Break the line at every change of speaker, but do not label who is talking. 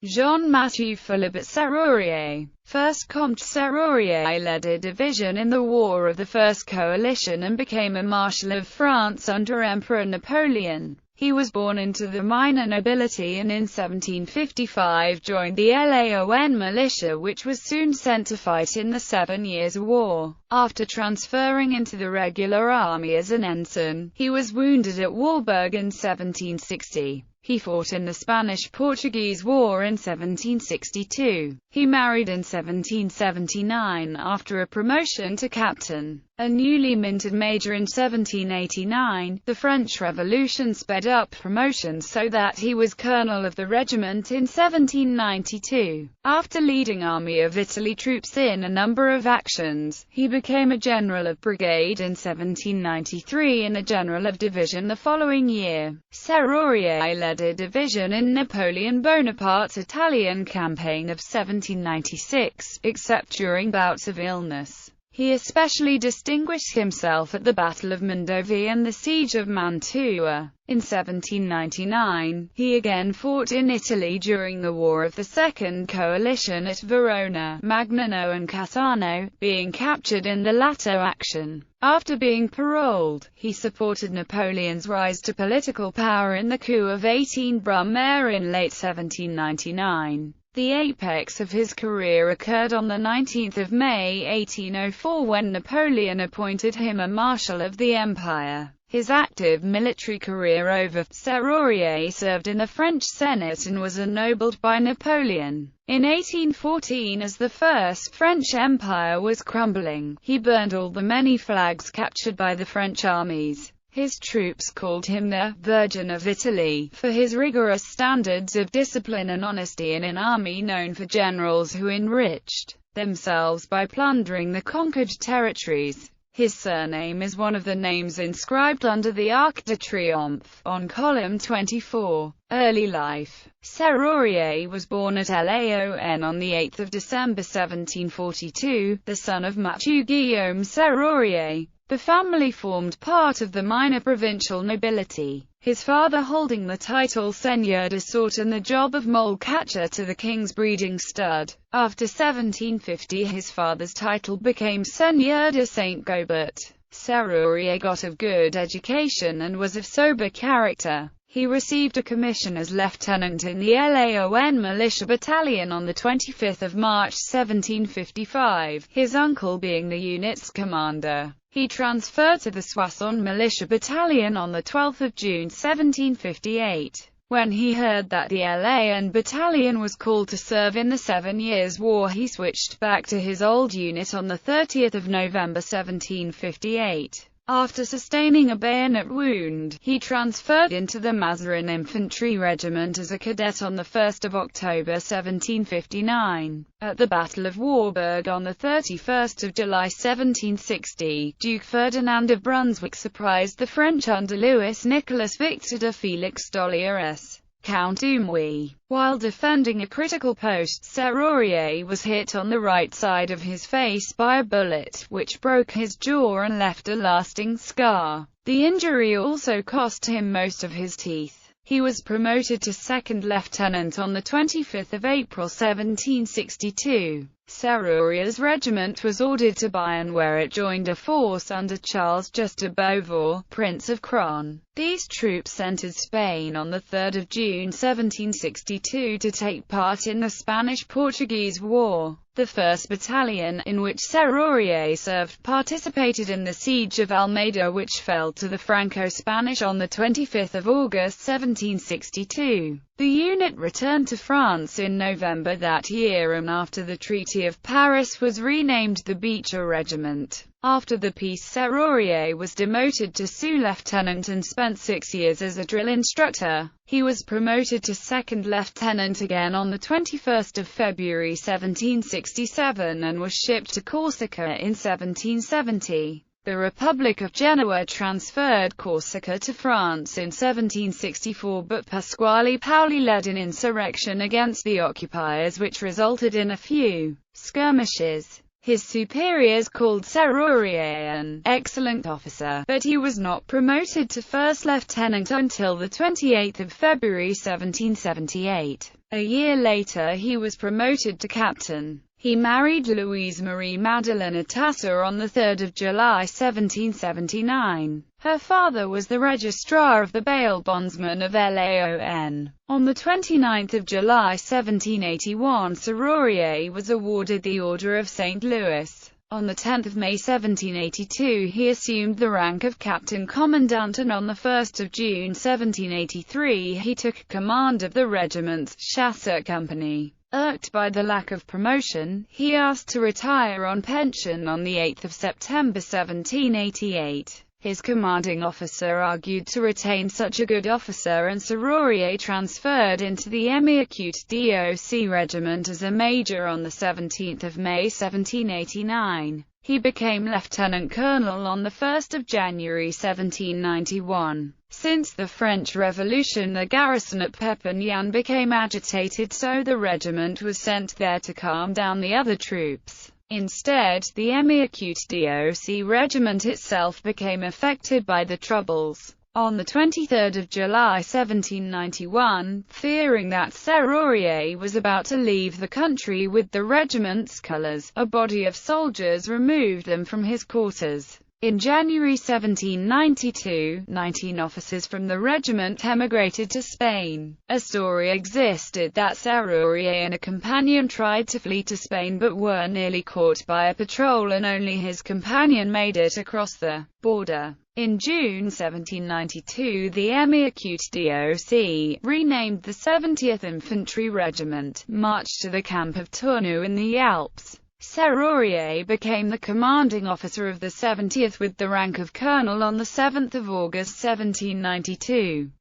Jean-Mathieu-Philibert Sérurier, 1st Comte Sérurier, led a division in the War of the First Coalition and became a Marshal of France under Emperor Napoleon. He was born into the minor nobility and in 1755 joined the LAN militia, which was soon sent to fight in the 7 Years' War. After transferring into the regular army as an ensign, he was wounded at Warburg in 1760. He fought in the Spanish-Portuguese War in 1762. He married in 1779 after a promotion to captain. A newly minted major in 1789, the French Revolution sped up promotions so that he was colonel of the regiment in 1792. After leading Army of Italy troops in a number of actions, he became a general of brigade in 1793 and a general of division the following year. Sérurier led a division in Napoleon Bonaparte's Italian campaign of 1796, except during bouts of illness. He especially distinguished himself at the Battle of Mondovì and the Siege of Mantua. In 1799, he again fought in Italy during the War of the Second Coalition at Verona, Magnano and Cassano, being captured in the latter action. After being paroled, he supported Napoleon's rise to political power in the coup of 18 Brumaire in late 1799. The apex of his career occurred on 19 May 1804 when Napoleon appointed him a Marshal of the Empire. His active military career over, Sérurier served in the French Senate and was ennobled by Napoleon. In 1814, as the First French Empire was crumbling, he burned all the many flags captured by the French armies. His troops called him the Virgin of Italy, for his rigorous standards of discipline and honesty in an army known for generals who enriched themselves by plundering the conquered territories. His surname is one of the names inscribed under the Arc de Triomphe, on column 24. Early life. Sérurier was born at Laon on 8 December 1742, the son of Mathieu Guillaume Sérurier. The family formed part of the minor provincial nobility, his father holding the title Seigneur de Sort and the job of mole catcher to the king's breeding stud. After 1750 his father's title became Seigneur de Saint-Gobert. Sérurier got a good education and was of sober character. He received a commission as lieutenant in the LAN militia battalion on 25 March 1755, his uncle being the unit's commander. He transferred to the Soissons militia battalion on 12 June 1758. When he heard that the LAN battalion was called to serve in the 7 Years' War, he switched back to his old unit on 30 November 1758. After sustaining a bayonet wound, he transferred into the Mazarin Infantry Regiment as a cadet on 1 October 1759. At the Battle of Warburg on 31 July 1760, Duke Ferdinand of Brunswick surprised the French under Louis Nicolas Victor de Félix d'Ollières, Count Umui. While defending a critical post, Sérurier was hit on the right side of his face by a bullet, which broke his jaw and left a lasting scar. The injury also cost him most of his teeth. He was promoted to second lieutenant on 25 April 1762. Sérurier's regiment was ordered to Bayonne, where it joined a force under Charles Just de Beaufort, Prince of Cron. These troops entered Spain on 3 June 1762 to take part in the Spanish-Portuguese War. The 1st Battalion, in which Sérurier served, participated in the Siege of Almeida, which fell to the Franco-Spanish on 25 August 1762. The unit returned to France in November that year and after the Treaty of Paris was renamed the Beecher Regiment. After the peace, Sérurier was demoted to sous-lieutenant and spent 6 years as a drill instructor. He was promoted to second lieutenant again on 21 February 1767 and was shipped to Corsica in 1770. The Republic of Genoa transferred Corsica to France in 1764, but Pasquale Paoli led an insurrection against the occupiers which resulted in a few skirmishes. His superiors called Sérurier an excellent officer, but he was not promoted to first lieutenant until 28 February 1778. A year later he was promoted to captain. He married Louise Marie Madeleine Atassa on 3 July 1779. Her father was the registrar of the bail bondsman of LAON. On 29 July 1781 Sérurier was awarded the Order of St. Louis. On 10 May 1782 he assumed the rank of captain commandant, and on 1 June 1783 he took command of the regiment's chasseur company. Irked by the lack of promotion, he asked to retire on pension on 8 September 1788. His commanding officer argued to retain such a good officer, and Sérurier transferred into the Émi-Acute DOC regiment as a major on 17 May 1789. He became lieutenant colonel on 1 January 1791. Since the French Revolution, the garrison at Perpignan became agitated, so the regiment was sent there to calm down the other troops. Instead, the Émi-Acute DOC regiment itself became affected by the troubles. On 23 July 1791, fearing that Sérurier was about to leave the country with the regiment's colours, a body of soldiers removed them from his quarters. In January 1792, 19 officers from the regiment emigrated to Spain. A story existed that Sérurier and a companion tried to flee to Spain but were nearly caught by a patrol, and only his companion made it across the border. In June 1792, the Émi-Acute DOC, renamed the 70th Infantry Regiment, marched to the camp of Tournou in the Alps. Sérurier became the commanding officer of the 70th with the rank of colonel on 7 August 1792.